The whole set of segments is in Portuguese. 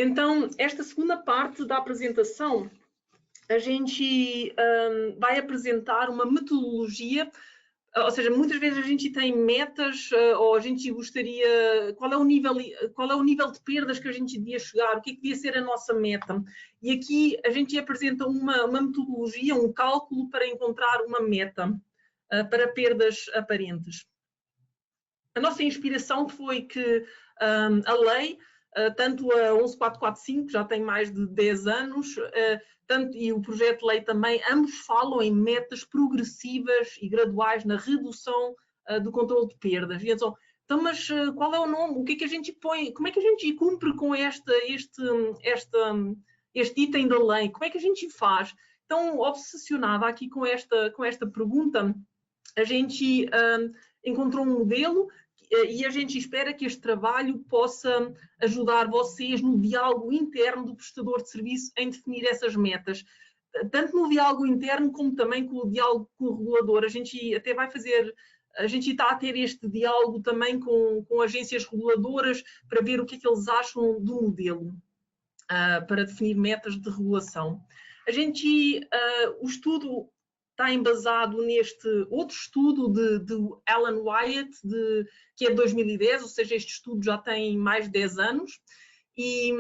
Então, esta segunda parte da apresentação, a gente vai apresentar uma metodologia, ou seja, muitas vezes a gente tem metas, ou a gente gostaria, qual é o nível de perdas que a gente devia chegar, o que é que devia ser a nossa meta. E aqui a gente apresenta uma metodologia, um cálculo para encontrar uma meta para perdas aparentes. A nossa inspiração foi que a lei, tanto a 11445, que já tem mais de 10 anos, e o projeto de lei também, ambos falam em metas progressivas e graduais na redução do controle de perdas. E então, mas qual é o nome? O que é que a gente põe? Como é que a gente cumpre com este item da lei? Como é que a gente faz? Então, obsessionada aqui com esta pergunta, a gente encontrou um modelo e a gente espera que este trabalho possa ajudar vocês no diálogo interno do prestador de serviço em definir essas metas. Tanto no diálogo interno como também com o diálogo com o regulador. A gente até vai fazer, a gente está a ter este diálogo também com agências reguladoras para ver o que é que eles acham do modelo para definir metas de regulação. O estudo está embasado neste outro estudo de Alan Wyatt, que é de 2010, ou seja, este estudo já tem mais de 10 anos, e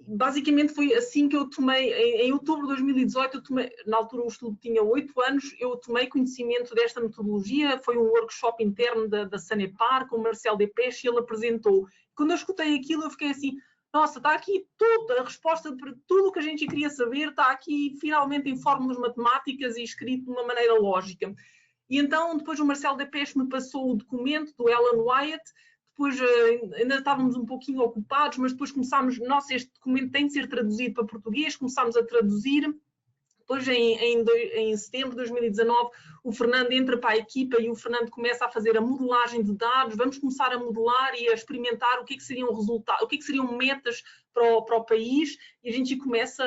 basicamente foi assim que eu tomei, em outubro de 2018, na altura o estudo tinha 8 anos, eu tomei conhecimento desta metodologia, foi um workshop interno da Sanepar, com o Marcelo Depes, e ele apresentou. Quando eu escutei aquilo, eu fiquei assim, nossa, está aqui tudo, a resposta para tudo o que a gente queria saber, está aqui finalmente em fórmulas matemáticas e escrito de uma maneira lógica. E então, depois o Marcelo Depes me passou o documento do Alan Wyatt, depois ainda estávamos um pouquinho ocupados, mas depois começámos, nossa, este documento tem de ser traduzido para português, começámos a traduzir. Depois, em setembro de 2019, o Fernando entra para a equipa e o Fernando começa a fazer a modelagem de dados. Vamos começar a modelar e a experimentar o que é que seriam resultados, o que é que seriam metas para o país, e a gente começa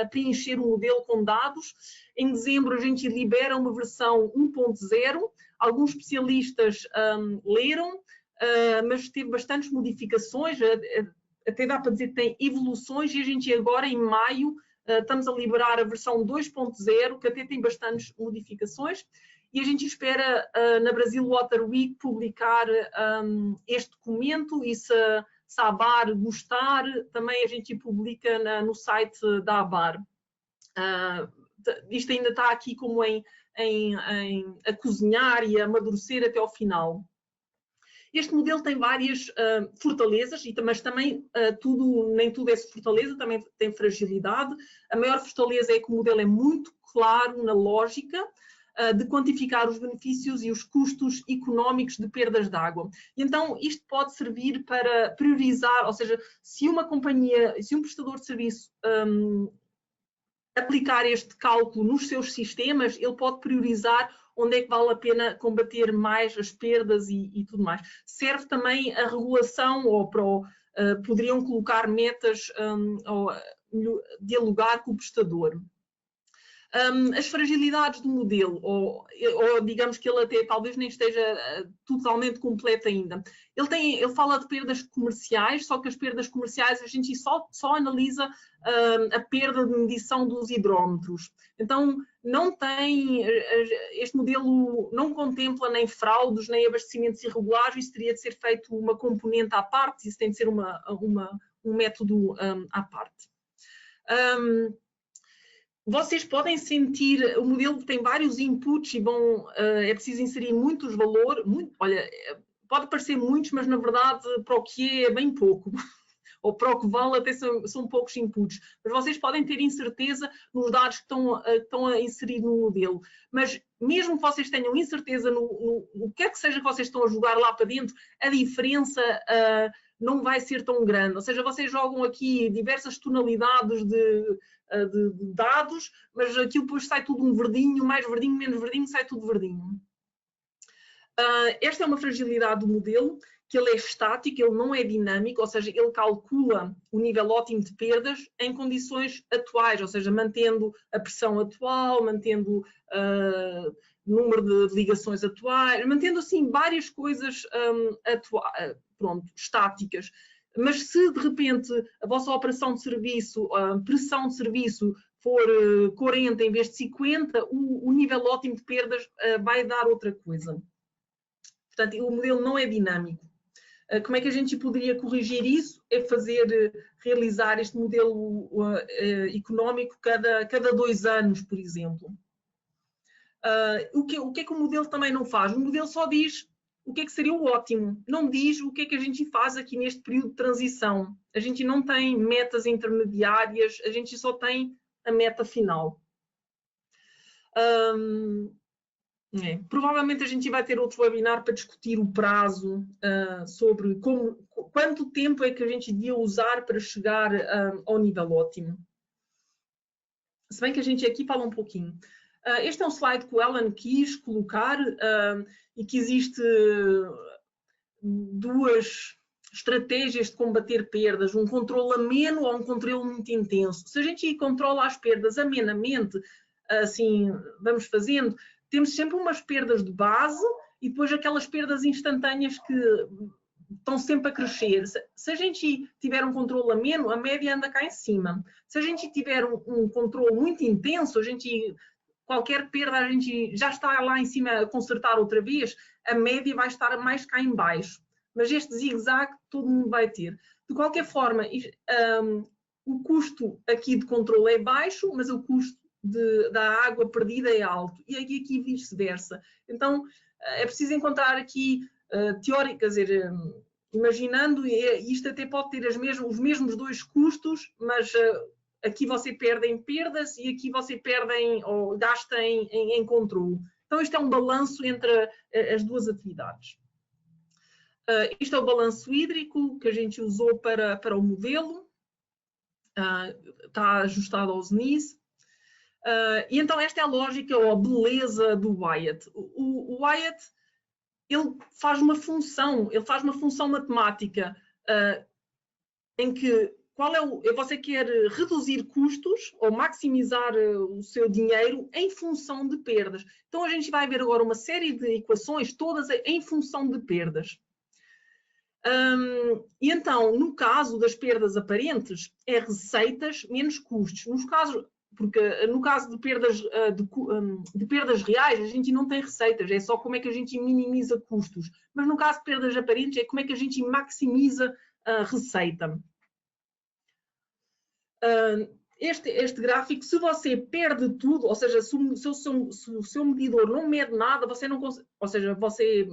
a preencher um modelo com dados. Em dezembro, a gente libera uma versão 1.0. Alguns especialistas leram, mas teve bastantes modificações, até dá para dizer que tem evoluções, e a gente agora, em maio, estamos a liberar a versão 2.0, que até tem bastantes modificações, e a gente espera na Brasil Water Week publicar este documento, e se a ABAR gostar, também a gente publica no site da ABAR. Isto ainda está aqui como a cozinhar e a amadurecer até ao final. Este modelo tem várias fortalezas, mas também nem tudo é fortaleza, também tem fragilidade. A maior fortaleza é que o modelo é muito claro na lógica de quantificar os benefícios e os custos económicos de perdas de água. E então isto pode servir para priorizar, ou seja, se uma companhia, se um prestador de serviço aplicar este cálculo nos seus sistemas, ele pode priorizar onde é que vale a pena combater mais as perdas e tudo mais. Serve também a regulação, ou poderiam colocar metas ou dialogar com o prestador. As fragilidades do modelo, ou digamos que ele até talvez nem esteja totalmente completo ainda. Ele fala de perdas comerciais, só que as perdas comerciais a gente só analisa a perda de medição dos hidrómetros. Então, este modelo não contempla nem fraudes, nem abastecimentos irregulares. Isso teria de ser feito uma componente à parte, isso tem de ser um método à parte. Vocês podem sentir, o modelo tem vários inputs e é preciso inserir muitos valores. Olha, pode parecer muitos, mas na verdade para o que é bem pouco. Ou para o que vale até são poucos inputs. Mas vocês podem ter incerteza nos dados que estão a inserir no modelo. Mas mesmo que vocês tenham incerteza no que é que seja que vocês estão a jogar lá para dentro, a diferença não vai ser tão grande. Ou seja, vocês jogam aqui diversas tonalidades de dados, mas aquilo depois sai tudo um verdinho, mais verdinho, menos verdinho, sai tudo verdinho. Esta é uma fragilidade do modelo, que ele é estático, ele não é dinâmico, ou seja, ele calcula o nível ótimo de perdas em condições atuais, ou seja, mantendo a pressão atual, mantendo o número de ligações atuais, mantendo assim várias coisas estáticas. Mas se de repente a vossa operação de serviço, a pressão de serviço for 40 em vez de 50, o nível ótimo de perdas vai dar outra coisa. Portanto, o modelo não é dinâmico. Como é que a gente poderia corrigir isso? É realizar este modelo económico cada 2 anos, por exemplo. O que é que o modelo também não faz? O modelo só diz o que é que seria o ótimo, não diz o que é que a gente faz aqui neste período de transição. A gente não tem metas intermediárias, a gente só tem a meta final. Provavelmente a gente vai ter outro webinar para discutir o prazo, sobre quanto tempo é que a gente devia usar para chegar ao nível ótimo. Se bem que a gente aqui fala um pouquinho. Este é um slide que o Alan quis colocar e que existe 2 estratégias de combater perdas, um controle ameno ou um controle muito intenso. Se a gente controla as perdas amenamente, assim, vamos fazendo, temos sempre umas perdas de base e depois aquelas perdas instantâneas que estão sempre a crescer. Se a gente tiver um controle ameno, a média anda cá em cima. Se a gente tiver um controle muito intenso, qualquer perda a gente já está lá em cima a consertar outra vez, a média vai estar mais cá em baixo. Mas este zigue-zague todo mundo vai ter. De qualquer forma, o custo aqui de controle é baixo, mas o custo da água perdida é alto. E aqui vice-versa. Então, é preciso encontrar aqui teórico, quer dizer, imaginando, isto até pode ter os mesmos 2 custos, mas aqui você perde em perdas e aqui você perde ou gasta em controle. Então, isto é um balanço entre as 2 atividades. Isto é o balanço hídrico que a gente usou para o modelo. Está ajustado ao ZNIS. E então esta é a lógica ou a beleza do Wyatt. O Wyatt, ele faz uma função matemática em que você quer reduzir custos ou maximizar o seu dinheiro em função de perdas. Então a gente vai ver agora uma série de equações, todas em função de perdas. E então, no caso das perdas aparentes, é receitas menos custos. Porque no caso de perdas reais, a gente não tem receitas, é só como é que a gente minimiza custos. Mas no caso de perdas aparentes, é como é que a gente maximiza a receita. Este gráfico, se você perde tudo, ou seja, se o seu medidor não mede nada, você não consegue, ou seja, você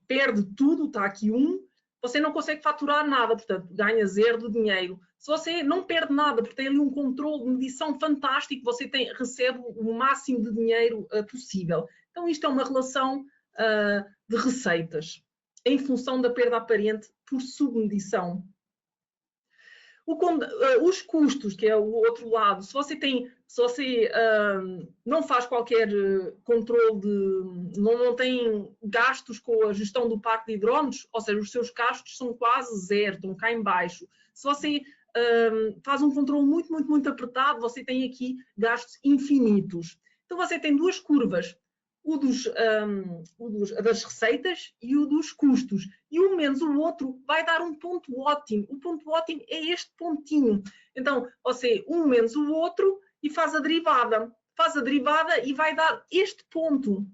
perde tudo, está aqui 1, você não consegue faturar nada, portanto, ganha 0 de dinheiro. Se você não perde nada, porque tem ali um controle de medição fantástico, você recebe o máximo de dinheiro possível. Então, isto é uma relação de receitas, em função da perda aparente por submedição. Os custos, que é o outro lado, se você não faz qualquer controle não tem gastos com a gestão do parque de hidrómetros, ou seja, os seus gastos são quase 0, estão cá em baixo. Se você faz um controle muito, muito, muito apertado, você tem aqui gastos infinitos. Então você tem 2 curvas, das receitas e o dos custos. E um menos o outro vai dar um ponto ótimo. O ponto ótimo é este pontinho. Então, você um menos o outro e faz a derivada. Faz a derivada e vai dar este ponto.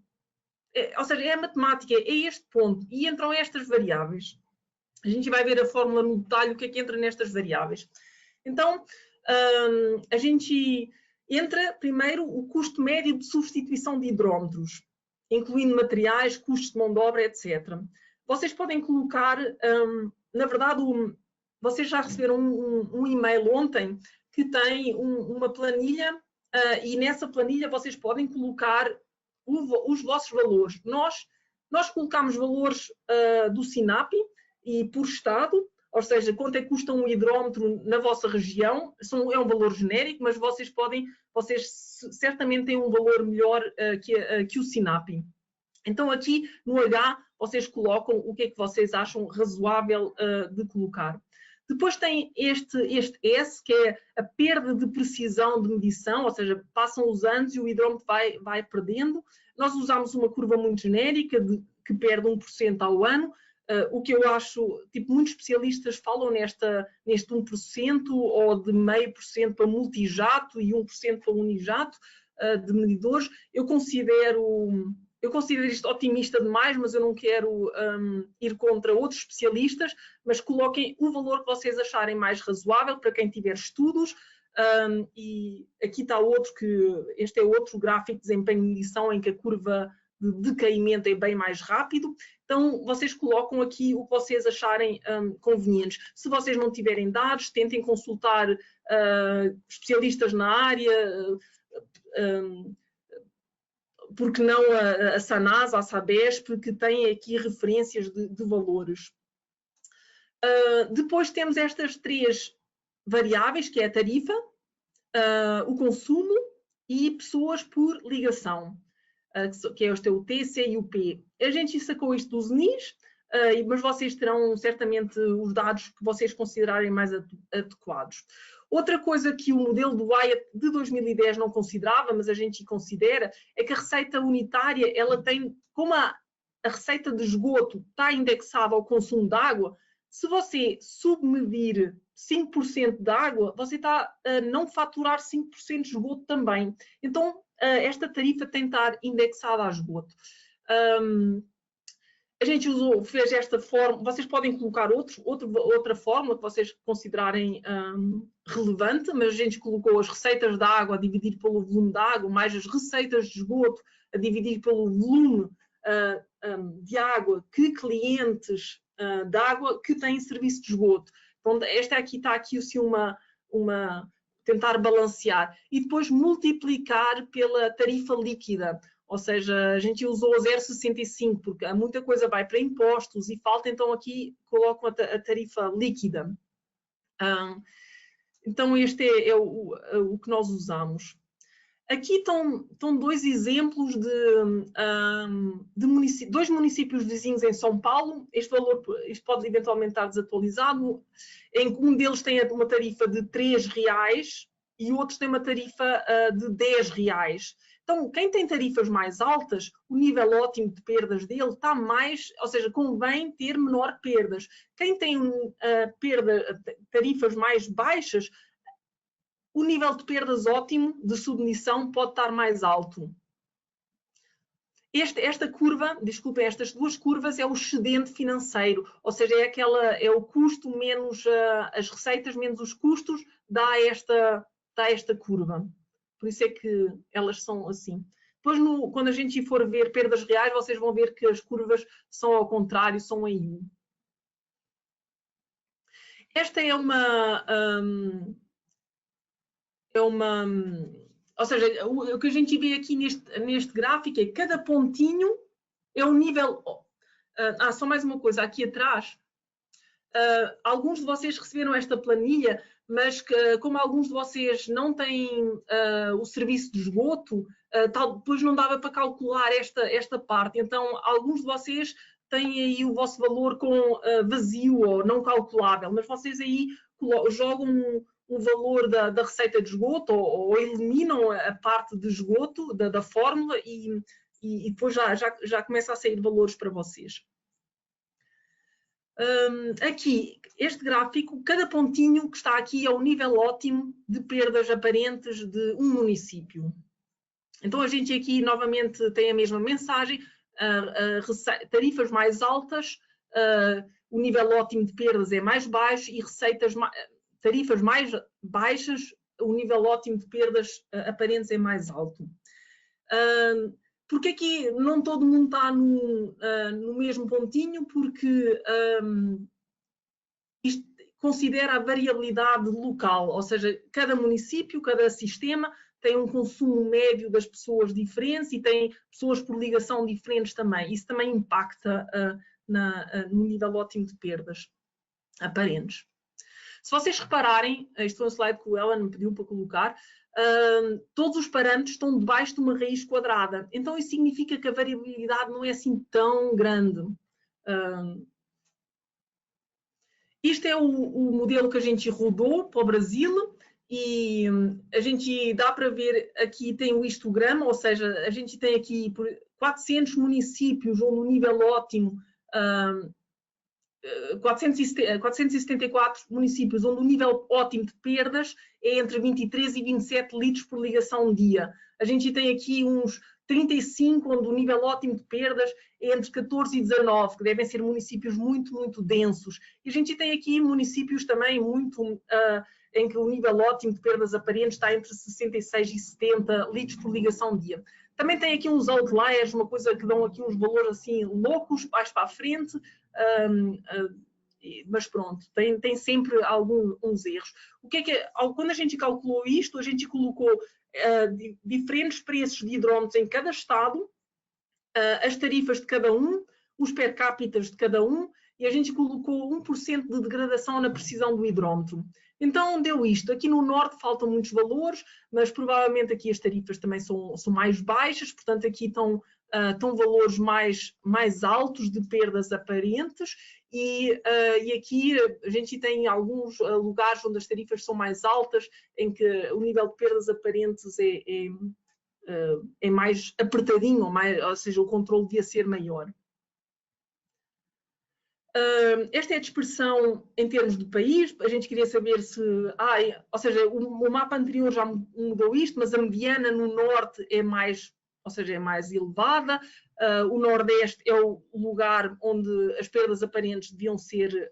Ou seja, é a matemática, é este ponto. E entram estas variáveis. A gente vai ver a fórmula no detalhe, o que é que entra nestas variáveis. Então, a gente entra primeiro o custo médio de substituição de hidrómetros, incluindo materiais, custos de mão de obra, etc. Vocês podem colocar, na verdade, vocês já receberam um e-mail ontem que tem uma planilha e nessa planilha vocês podem colocar os vossos valores. Nós colocamos valores do SINAPI e por estado, ou seja, quanto é que custa um hidrómetro na vossa região, é um valor genérico, mas vocês certamente têm um valor melhor que o SINAPI. Então aqui no H vocês colocam o que é que vocês acham razoável de colocar. Depois tem este S, que é a perda de precisão de medição, ou seja, passam os anos e o hidrómetro vai perdendo. Nós usamos uma curva muito genérica que perde 1% ao ano. o que eu acho, tipo, muitos especialistas falam neste 1% ou de 0,5% para multijato e 1% para unijato de medidores. Eu considero isto otimista demais, mas eu não quero ir contra outros especialistas, mas coloquem o valor que vocês acharem mais razoável para quem tiver estudos. E aqui está outro este é outro gráfico de desempenho de medição em que a curva de decaimento é bem mais rápido. Então, vocês colocam aqui o que vocês acharem convenientes. Se vocês não tiverem dados, tentem consultar especialistas na área, porque não a Sanasa, a Sabesp, que têm aqui referências de valores. Depois temos estas 3 variáveis, que é a tarifa, o consumo e pessoas por ligação, que é o T, C e o P. A gente sacou isto dos NIS, mas vocês terão certamente os dados que vocês considerarem mais adequados. Outra coisa que o modelo do Wyatt de 2010 não considerava, mas a gente considera, é que a receita unitária, ela tem, como a receita de esgoto está indexada ao consumo de água, se você submedir 5% de água, você está a não faturar 5% de esgoto também. Então, esta tarifa tem de estar indexada a esgoto. A gente fez esta forma, vocês podem colocar outra fórmula que vocês considerarem relevante, mas a gente colocou as receitas da água a dividir pelo volume da água, mais as receitas de esgoto a dividir pelo volume de água que clientes de água que têm serviço de esgoto. Então, esta aqui está aqui assim tentar balancear e depois multiplicar pela tarifa líquida. Ou seja, a gente usou 0,65 porque muita coisa vai para impostos e falta, então aqui colocam a tarifa líquida. Então este é o que nós usamos. Aqui estão 2 exemplos de 2 municípios vizinhos em São Paulo. Este valor pode eventualmente estar desatualizado, em que um deles tem uma tarifa de R$3 e outros tem uma tarifa de R$10. Então, quem tem tarifas mais altas, o nível ótimo de perdas dele está mais, ou seja, convém ter menor perdas. Quem tem tarifas mais baixas, o nível de perdas ótimo de submissão pode estar mais alto. Esta curva, desculpem, estas 2 curvas é o excedente financeiro, ou seja, é o custo menos as receitas menos os custos, dá esta curva. Por isso é que elas são assim. Depois, quando a gente for ver perdas reais, vocês vão ver que as curvas são ao contrário, são em U. Esta é ou seja, o que a gente vê aqui neste gráfico é que cada pontinho é um nível... só mais uma coisa, aqui atrás, alguns de vocês receberam esta planilha, mas como alguns de vocês não têm o serviço de esgoto, depois não dava para calcular esta parte. Então, alguns de vocês têm aí o vosso valor com vazio ou não calculável, mas vocês aí jogam o valor da receita de esgoto ou eliminam a parte de esgoto da fórmula e depois já começa a sair valores para vocês. Aqui, este gráfico, cada pontinho que está aqui é o nível ótimo de perdas aparentes de um município. Então, a gente aqui novamente tem a mesma mensagem, tarifas mais altas, o nível ótimo de perdas é mais baixo e tarifas mais baixas, o nível ótimo de perdas aparentes é mais alto. Porque aqui não todo mundo está no mesmo pontinho, porque isto considera a variabilidade local, ou seja, cada município, cada sistema tem um consumo médio das pessoas diferentes e tem pessoas por ligação diferentes também. Isso também impacta no nível ótimo de perdas aparentes. Se vocês repararem, isto foi um slide que o Ellen me pediu para colocar, todos os parâmetros estão debaixo de uma raiz quadrada. Então isso significa que a variabilidade não é assim tão grande. Isto é o modelo que a gente rodou para o Brasil e a gente dá para ver, aqui tem o histograma, ou seja, a gente tem aqui 400 municípios onde o nível ótimo 474 municípios onde o nível ótimo de perdas é entre 23 e 27 litros por ligação dia. A gente tem aqui uns 35 onde o nível ótimo de perdas é entre 14 e 19, que devem ser municípios muito, muito densos. E a gente tem aqui municípios também muito em que o nível ótimo de perdas aparentes está entre 66 e 70 litros por ligação dia. Também tem aqui uns outliers, uma coisa que dão aqui uns valores assim loucos, mais para a frente, mas pronto, tem sempre alguns erros. Quando a gente calculou isto, a gente colocou diferentes preços de hidrómetros em cada estado, as tarifas de cada um, os per capita de cada um, e a gente colocou 1% de degradação na precisão do hidrómetro. Então deu isto. Aqui no norte faltam muitos valores, mas provavelmente aqui as tarifas também são mais baixas, portanto aqui estão valores mais altos de perdas aparentes e aqui a gente tem alguns lugares onde as tarifas são mais altas, em que o nível de perdas aparentes é mais apertadinho, ou seja, o controle devia ser maior. Esta é a dispersão em termos de país. A gente queria saber se... ou seja, o mapa anterior já mudou isto, mas a mediana no norte é mais, ou seja, é mais elevada. O nordeste é o lugar onde as perdas aparentes deviam ser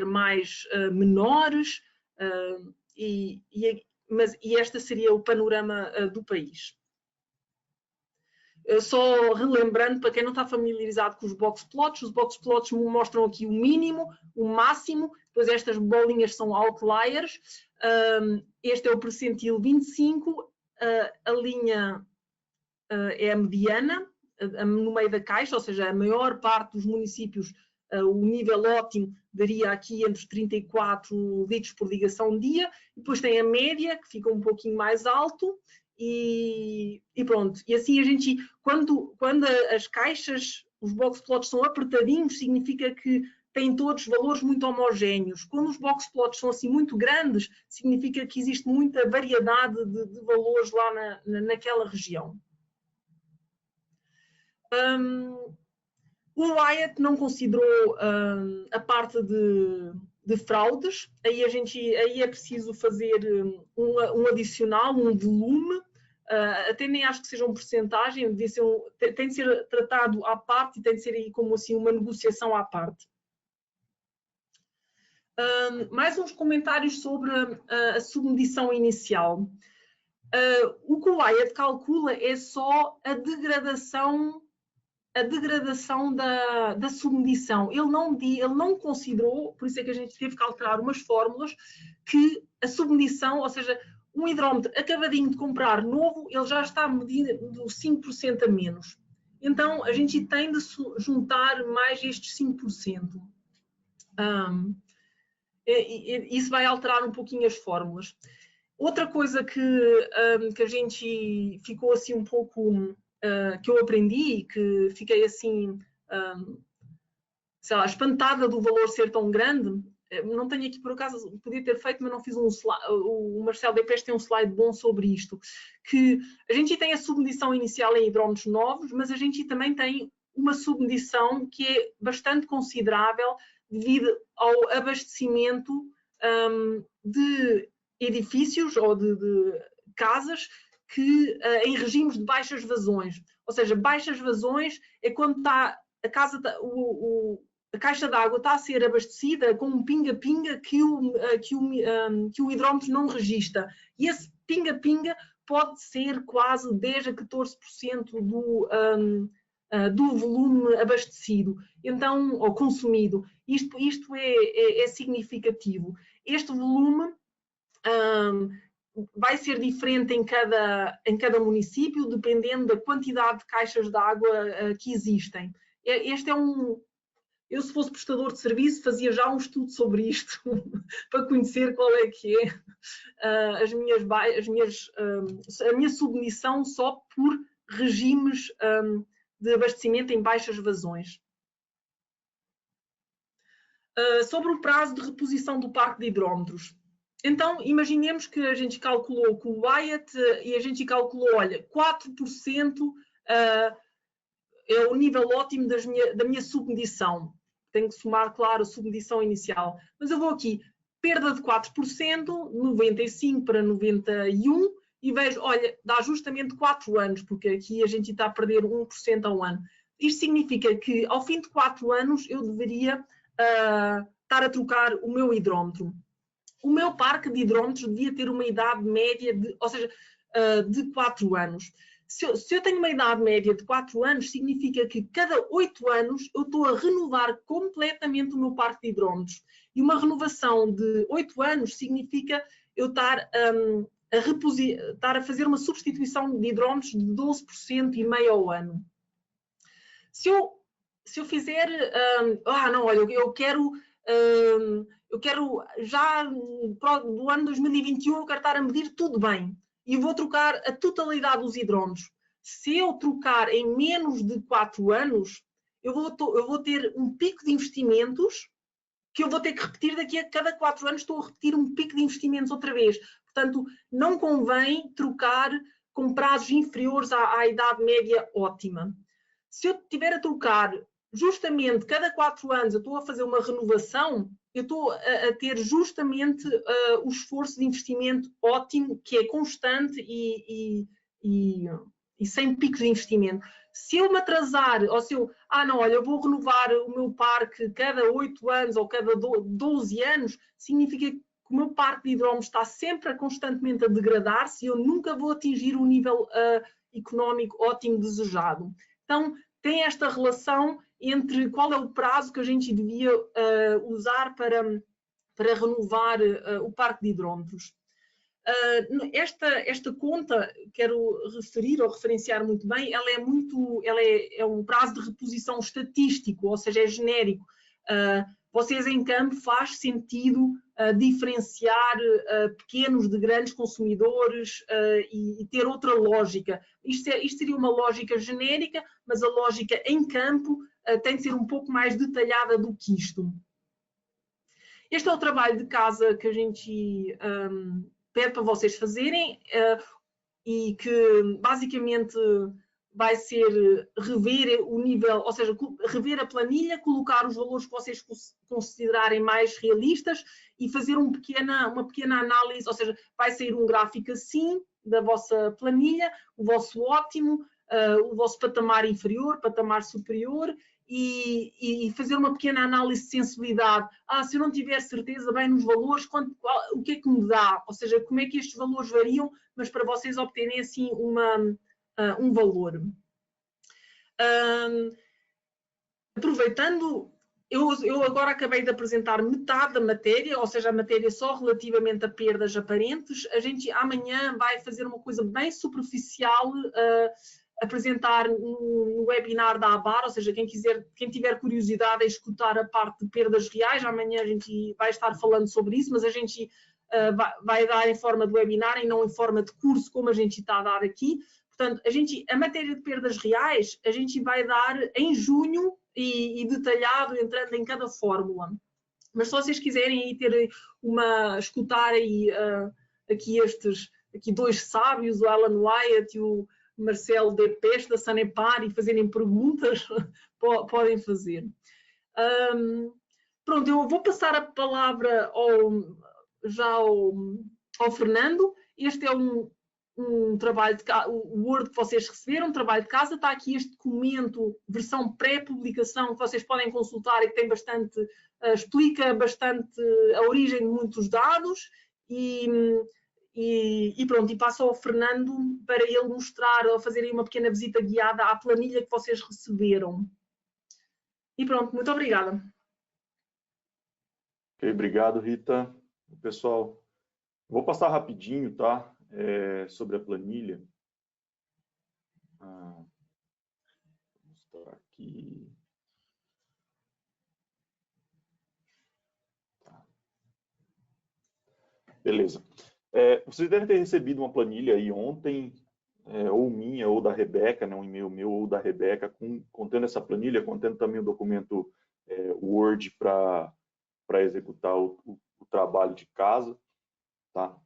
mais menores, e este seria o panorama do país. Só relembrando, para quem não está familiarizado com os box plots, os box plots mostram aqui o mínimo, o máximo, depois estas bolinhas são outliers, este é o percentil 25, a linha é a mediana, no meio da caixa, ou seja, a maior parte dos municípios, o nível ótimo daria aqui entre 34 litros por ligação dia, depois tem a média, que fica um pouquinho mais alto, e pronto. E assim a gente, quando as caixas, os box plots são apertadinhos, significa que têm todos valores muito homogéneos. Quando os box plots são assim muito grandes, significa que existe muita variedade de valores lá naquela região. O Wyatt não considerou a parte de fraudes, aí é preciso fazer um adicional, um volume, até nem acho que seja uma percentagem, tem de ser tratado à parte e tem de ser aí como assim uma negociação à parte. Mais uns comentários sobre a submedição inicial. O que o Wyatt calcula é só a degradação da submedição. Ele não considerou, por isso é que a gente teve que alterar umas fórmulas, que a submedição, ou seja, um hidrómetro acabadinho de comprar novo, ele já está medindo 5% a menos. Então, a gente tem de juntar mais estes 5%. Isso vai alterar um pouquinho as fórmulas. Outra coisa que a gente ficou assim um pouco... que eu aprendi, que fiquei assim, sei lá, espantada do valor ser tão grande. Não tenho aqui por acaso, podia ter feito, mas não fiz um slide. O Marcelo Depes tem um slide bom sobre isto, que a gente tem a submedição inicial em hidrómetros novos, mas a gente também tem uma submedição que é bastante considerável devido ao abastecimento de edifícios ou de casas que em regimes de baixas vazões. Ou seja, baixas vazões é quando está a casa, a caixa de água está a ser abastecida com um pinga-pinga que o hidrómetro não registra. E esse pinga-pinga pode ser quase 10 a 14% do volume abastecido, então, ou consumido. Isto é significativo. Este volume vai ser diferente em cada município, dependendo da quantidade de caixas de água que existem. Este é eu, se fosse prestador de serviço, fazia já um estudo sobre isto, para conhecer qual é que é a minha submissão só por regimes de abastecimento em baixas vazões. Sobre o prazo de reposição do parque de hidrómetros. Então, imaginemos que a gente calculou com o Wyatt e a gente calculou, olha, 4% é o nível ótimo da minha submedição. tenho que somar, claro, a submedição inicial. Mas eu vou aqui, perda de 4%, 95 para 91, e vejo, olha, dá justamente 4 anos, porque aqui a gente está a perder 1% ao ano. Isto significa que, ao fim de 4 anos, eu deveria estar a trocar o meu hidrómetro. O meu parque de hidrómetros devia ter uma idade média de, ou seja, de 4 anos. Se eu tenho uma idade média de 4 anos, significa que cada 8 anos eu estou a renovar completamente o meu parque de hidrómetros. E uma renovação de 8 anos significa eu estar a fazer uma substituição de hidrómetros de 12% e meio ao ano. Se eu fizer, não, olha, eu quero já do ano 2021 eu quero estar a medir tudo bem e vou trocar a totalidade dos hidrómetros. Se eu trocar em menos de 4 anos, eu vou ter um pico de investimentos que eu vou ter que repetir daqui a cada 4 anos, estou a repetir um pico de investimentos outra vez. Portanto, não convém trocar com prazos inferiores à idade média ótima. Se eu estiver a trocar justamente cada 4 anos, eu estou a fazer uma renovação, eu estou a ter justamente o esforço de investimento ótimo, que é constante e sem picos de investimento. Se eu me atrasar, ou se eu, não, olha, eu vou renovar o meu parque cada 8 anos ou cada 12 anos, significa que o meu parque de hidrómetros está sempre constantemente a degradar-se e eu nunca vou atingir o nível económico ótimo desejado. Então, tem esta relação entre qual é o prazo que a gente devia usar para renovar o parque de hidrómetros. Esta conta, quero referir ou referenciar muito bem, ela é um prazo de reposição estatístico, ou seja, é genérico. Vocês em campo faz sentido diferenciar pequenos de grandes consumidores e ter outra lógica. Isto seria uma lógica genérica, mas a lógica em campo tem de ser um pouco mais detalhada do que isto. Este é o trabalho de casa que a gente pede para vocês fazerem e que basicamente vai ser rever o nível, ou seja, rever a planilha, colocar os valores que vocês considerarem mais realistas e fazer uma pequena análise, ou seja, vai sair um gráfico assim da vossa planilha, o vosso ótimo, o vosso patamar inferior, patamar superior, e fazer uma pequena análise de sensibilidade. Se eu não tiver certeza bem nos valores, o que é que me dá? Ou seja, como é que estes valores variam, mas para vocês obterem assim um valor. Aproveitando, eu agora acabei de apresentar metade da matéria, ou seja, a matéria só relativamente a perdas aparentes. A gente amanhã vai fazer uma coisa bem superficial, apresentar no webinar da ABAR, ou seja, quem tiver curiosidade em escutar a parte de perdas reais, amanhã a gente vai estar falando sobre isso, mas a gente vai dar em forma de webinar e não em forma de curso, como a gente está a dar aqui. Portanto, a matéria de perdas reais, a gente vai dar em junho e detalhado, entrando em cada fórmula. Mas se vocês quiserem escutar aí, aqui dois sábios, o Alan Wyatt e o Marcelo Depes, da Sanepar, e fazerem perguntas, podem fazer. Pronto, eu vou passar a palavra ao Fernando. Este é um trabalho o Word que vocês receberam, um trabalho de casa. Está aqui este documento, versão pré-publicação, que vocês podem consultar e que tem explica bastante a origem de muitos dados e pronto, e passo ao Fernando para ele mostrar ou fazer uma pequena visita guiada à planilha que vocês receberam. E pronto, muito obrigada. Ok, obrigado, Rita. Pessoal, vou passar rapidinho, tá? Sobre a planilha. Vou mostrar aqui. Tá. Beleza. Vocês devem ter recebido uma planilha aí ontem, ou minha, ou da Rebeca, né? Um e-mail meu ou da Rebeca, contendo essa planilha, contendo também o documento Word para executar o trabalho de casa, tá?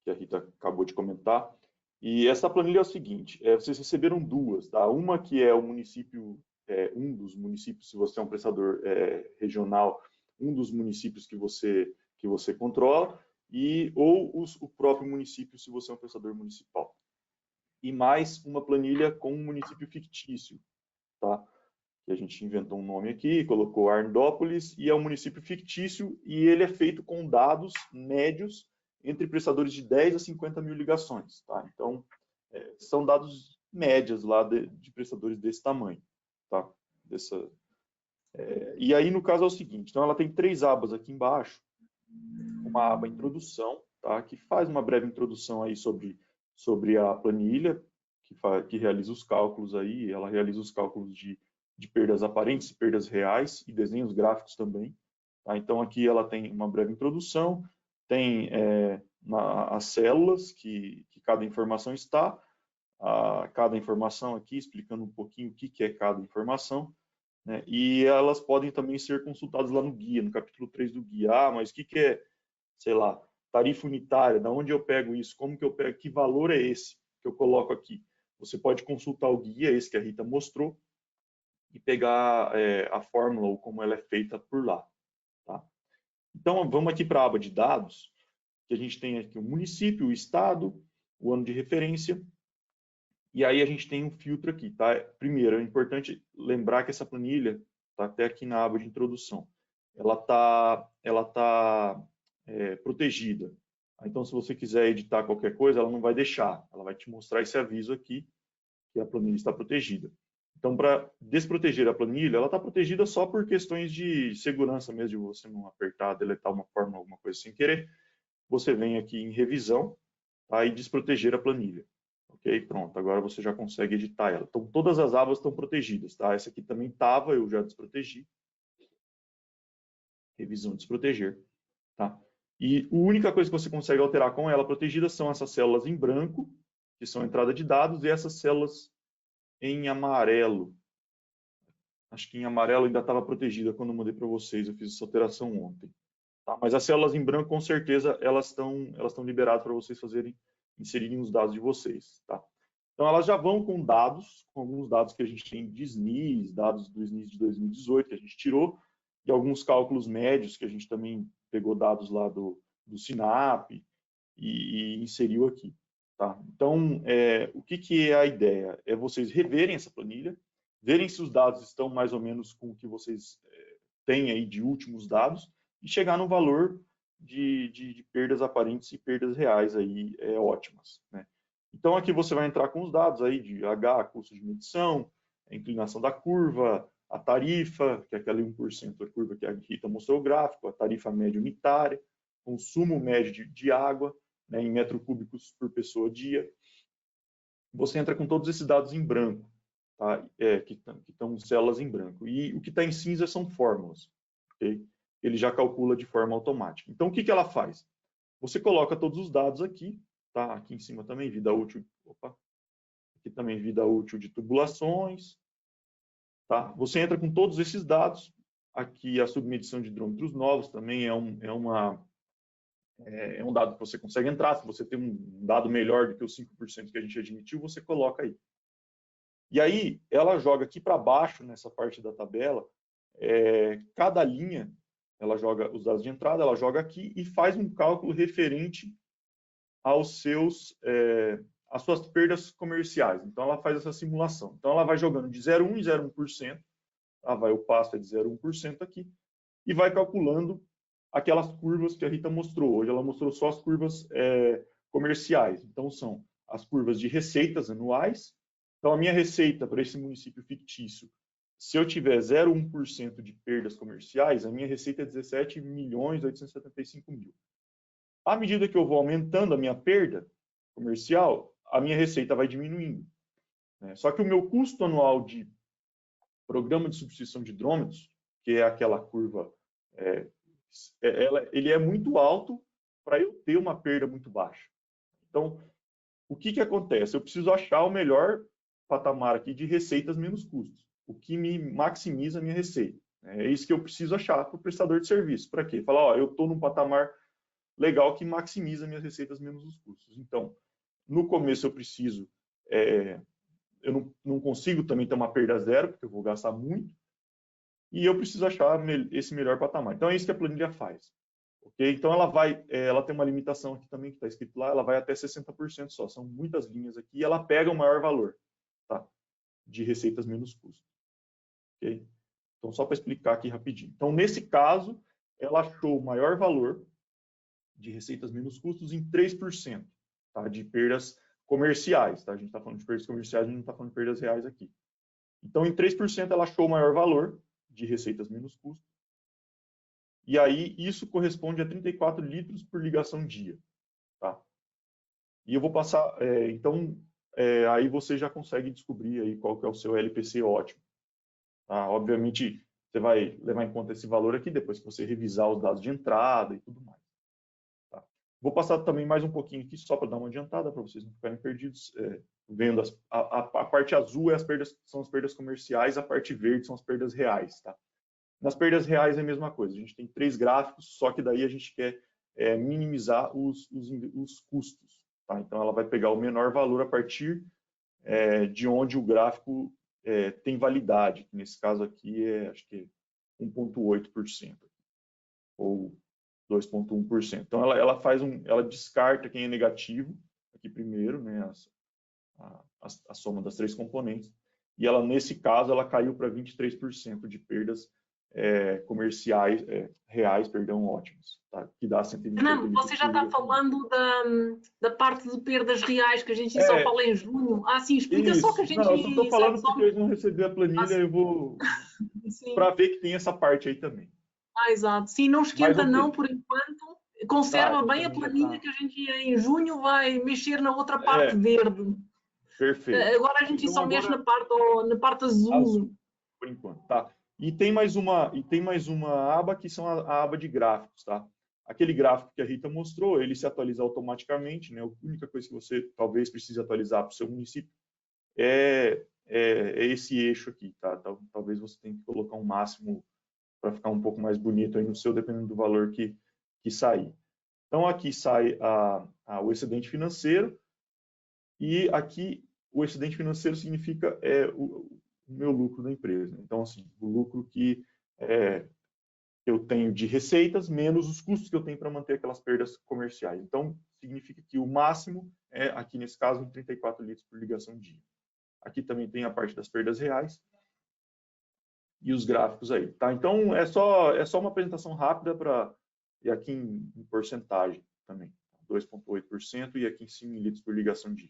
Que a Rita acabou de comentar. E essa planilha é o seguinte, vocês receberam duas, tá? Uma que é o município um dos municípios, se você é um prestador regional, um dos municípios que você controla, ou o próprio município, se você é um prestador municipal. E mais uma planilha com um município fictício, tá? Que a gente inventou um nome aqui, colocou Arnópolis, e é um município fictício, e ele é feito com dados médios entre prestadores de 10 a 50 mil ligações, tá? Então, são dados médias lá de prestadores desse tamanho, tá? E aí, no caso, é o seguinte, então ela tem 3 abas aqui embaixo, uma aba introdução, tá? Que faz uma breve introdução aí sobre a planilha, que realiza os cálculos aí, ela realiza os cálculos de perdas aparentes e perdas reais, e desenhos gráficos também, tá? Então, aqui ela tem uma breve introdução, tem as células que cada informação está, cada informação aqui, explicando um pouquinho o que é cada informação, né? E elas podem também ser consultadas lá no guia, no capítulo 3 do guia. Mas o que é, sei lá, tarifa unitária? Da onde eu pego isso? Como que eu pego? Que valor é esse que eu coloco aqui? Você pode consultar o guia, esse que a Rita mostrou, e pegar a fórmula ou como ela é feita por lá, tá? Então, vamos aqui para a aba de dados, que a gente tem aqui o município, o estado, o ano de referência, e aí a gente tem um filtro aqui, tá? Primeiro, é importante lembrar que essa planilha, tá até aqui na aba de introdução, ela tá protegida. Então, se você quiser editar qualquer coisa, ela não vai deixar, ela vai te mostrar esse aviso aqui, que a planilha está protegida. Então, para desproteger a planilha, ela está protegida só por questões de segurança mesmo, de você não apertar, deletar uma fórmula, alguma coisa sem querer. Você vem aqui em revisão, tá? E desproteger a planilha. Ok? Pronto, agora você já consegue editar ela. Então, todas as abas estão protegidas, tá? Essa aqui também estava, eu já desprotegi. Revisão, desproteger, tá? E a única coisa que você consegue alterar com ela protegida são essas células em branco, que são entrada de dados, e essas células em amarelo. Acho que em amarelo ainda estava protegida quando eu mandei para vocês, eu fiz essa alteração ontem. Tá? Mas as células em branco, com certeza, elas estão liberadas para vocês inserirem os dados de vocês. Tá? Então, elas já vão com dados, com alguns dados que a gente tem de SNIS, dados do SNIS de 2018 que a gente tirou, e alguns cálculos médios que a gente também pegou dados lá do SINAP e inseriu aqui. Tá? Então, o que é a ideia? É vocês reverem essa planilha, verem se os dados estão mais ou menos com o que vocês têm aí de últimos dados e chegar no valor de perdas aparentes e perdas reais aí ótimas, né? Então, aqui você vai entrar com os dados aí de H, custo de medição, a inclinação da curva, a tarifa, que é aquela 1% da curva que a Rita mostrou o gráfico, a tarifa média unitária, consumo médio de água, né, em metros cúbicos por pessoa dia. Você entra com todos esses dados em branco, tá? Que estão células em branco. E o que está em cinza são fórmulas. Okay? Ele já calcula de forma automática. Então, o que ela faz? Você coloca todos os dados aqui, tá? Aqui em cima também, vida útil. Opa. Aqui também, vida útil de tubulações. Tá? Você entra com todos esses dados. Aqui, a submedição de hidrômetros novos também é um dado que você consegue entrar. Se você tem um dado melhor do que os 5% que a gente admitiu, você coloca aí. E aí, ela joga aqui para baixo, nessa parte da tabela, cada linha, ela joga os dados de entrada, ela joga aqui e faz um cálculo referente às suas perdas comerciais. Então, ela faz essa simulação. Então, ela vai jogando de 0,1 em 0,1%, o passo é de 0,1% aqui, e vai calculando aquelas curvas que a Rita mostrou. Hoje ela mostrou só as curvas comerciais. Então, são as curvas de receitas anuais. Então, a minha receita para esse município fictício, se eu tiver 0,1% de perdas comerciais, a minha receita é 17.875.000. À medida que eu vou aumentando a minha perda comercial, a minha receita vai diminuindo, né? Só que o meu custo anual de programa de substituição de hidrômetros, que é aquela curva, ele é muito alto para eu ter uma perda muito baixa. Então, o que acontece? Eu preciso achar o melhor patamar aqui de receitas menos custos, o que me maximiza a minha receita. É isso que eu preciso achar para o prestador de serviço. Para quê? Falar, ó, eu estou num patamar legal que maximiza minhas receitas menos os custos. Então, no começo eu preciso eu não consigo também ter uma perda zero, porque eu vou gastar muito, e eu preciso achar esse melhor patamar. Então, é isso que a planilha faz. Okay? Então, ela tem uma limitação aqui também, que está escrito lá, ela vai até 60% só, são muitas linhas aqui, e ela pega o maior valor, tá? De receitas menos custos. Okay? Então, só para explicar aqui rapidinho. Então, nesse caso, ela achou o maior valor de receitas menos custos em 3%, tá? De perdas comerciais. Tá? A gente está falando de perdas comerciais, a gente não está falando de perdas reais aqui. Então, em 3%, ela achou o maior valor de receitas menos custos. E aí, isso corresponde a 34 litros por ligação dia. Tá? E eu vou passar... aí você já consegue descobrir aí qual que é o seu LPC ótimo. Tá? Obviamente, você vai levar em conta esse valor aqui depois que você revisar os dados de entrada e tudo mais. Tá? Vou passar também mais um pouquinho aqui, só para dar uma adiantada, para vocês não ficarem perdidos. Vendo a parte azul são as perdas comerciais, a parte verde são as perdas reais. Tá? Nas perdas reais é a mesma coisa. A gente tem 3 gráficos, só que daí a gente quer minimizar os custos. Tá? Então, ela vai pegar o menor valor a partir de onde o gráfico tem validade. Nesse caso aqui, acho que é 1,8%. Ou 2,1%. Então, ela descarta quem é negativo, aqui primeiro, né, a soma das 3 componentes, e ela, nesse caso, ela caiu para 23% de perdas comerciais, reais, perdão, ótimas, tá? Que dá 128 Fernando, você já está falando da parte de perdas reais, que a gente só fala em junho. Sim, explica isso. Só que a gente... Não, eu só estou falando porque eles vão receber a planilha, eu vou... para ver que tem essa parte aí também. Exato. Sim, não esquenta não, por enquanto. Conserva bem a planilha, que a gente em junho vai mexer na outra parte verde. Perfeito. Agora a gente só mexe na parte azul. Por enquanto, tá? E tem mais uma aba que são a aba de gráficos, tá? Aquele gráfico que a Rita mostrou, ele se atualiza automaticamente, né? A única coisa que você talvez precise atualizar para o seu município é esse eixo aqui, tá? Talvez você tenha que colocar um máximo para ficar um pouco mais bonito aí no seu, dependendo do valor que sair. Então, aqui sai o excedente financeiro, e aqui o excedente financeiro significa o meu lucro da empresa. Então, assim, o lucro que eu tenho de receitas menos os custos que eu tenho para manter aquelas perdas comerciais. Então, significa que o máximo aqui nesse caso, 34 litros por ligação dia. Aqui também tem a parte das perdas reais e os gráficos aí, tá? Então, é só uma apresentação rápida e aqui em porcentagem também. 2,8% e aqui em 5 litros por ligação dia.